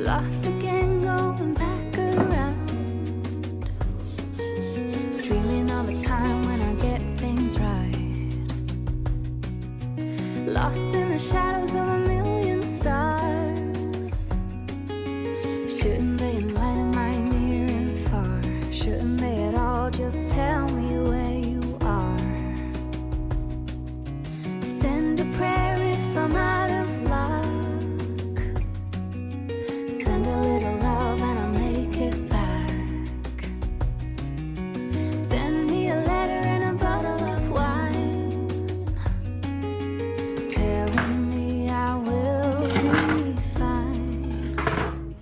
Lost again, going back around, dreaming of a time when I get things right. Lost in the shadows of a million stars. Shouldn't they enlighten my near and far? Shouldn't they at all just tell me where you are? Send a prayer if I'm out of luck. Send a little love and I'll make it back. Send me a letter and a bottle of wine, telling me I will be fine.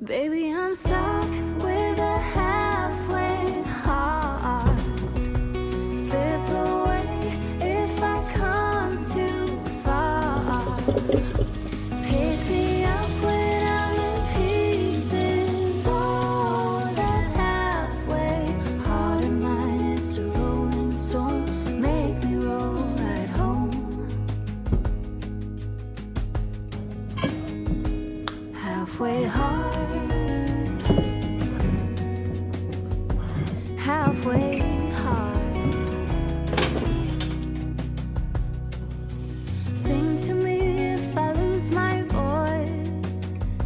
Baby, I'm stuck with a halfway heart. Slip away if I come too far. Pick me up when I'm in pieces. Oh, that halfway heart of mine is a rolling stone. Make me roll right home. Halfway heart, halfway heart. Sing to me if I lose my voice.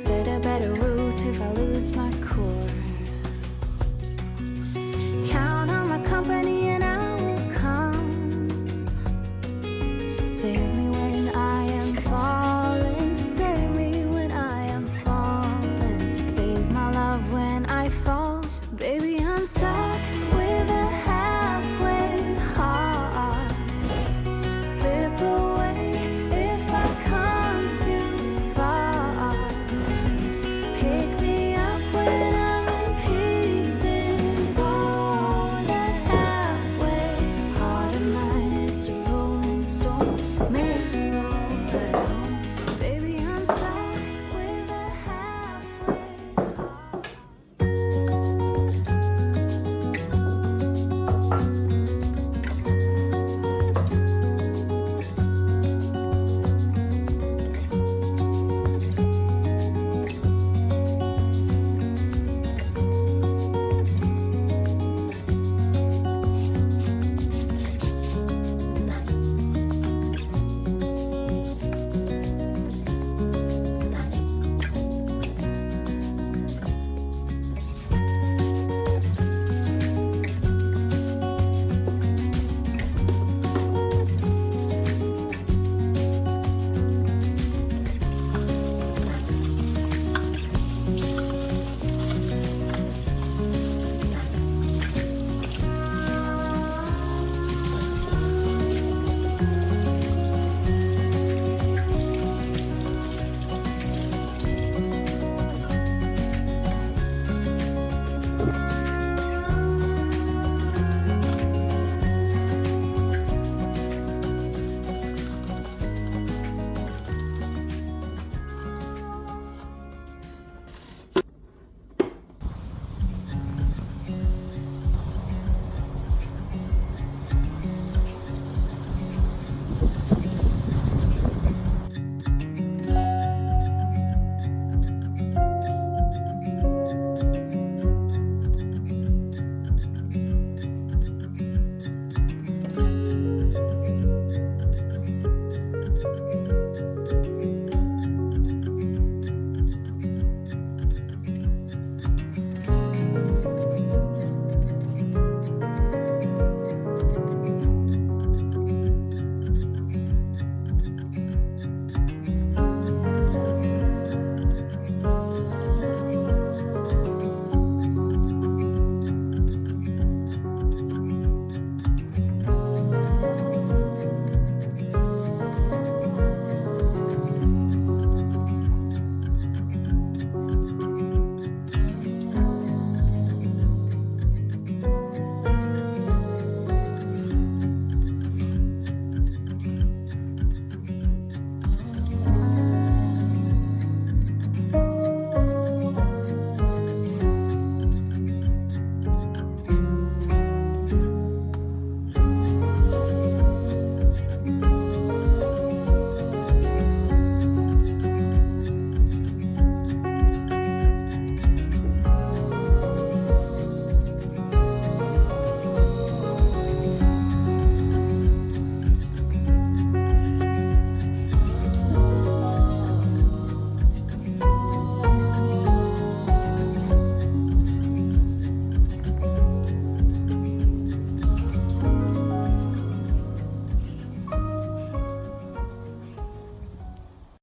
Set a better route if I lose my core.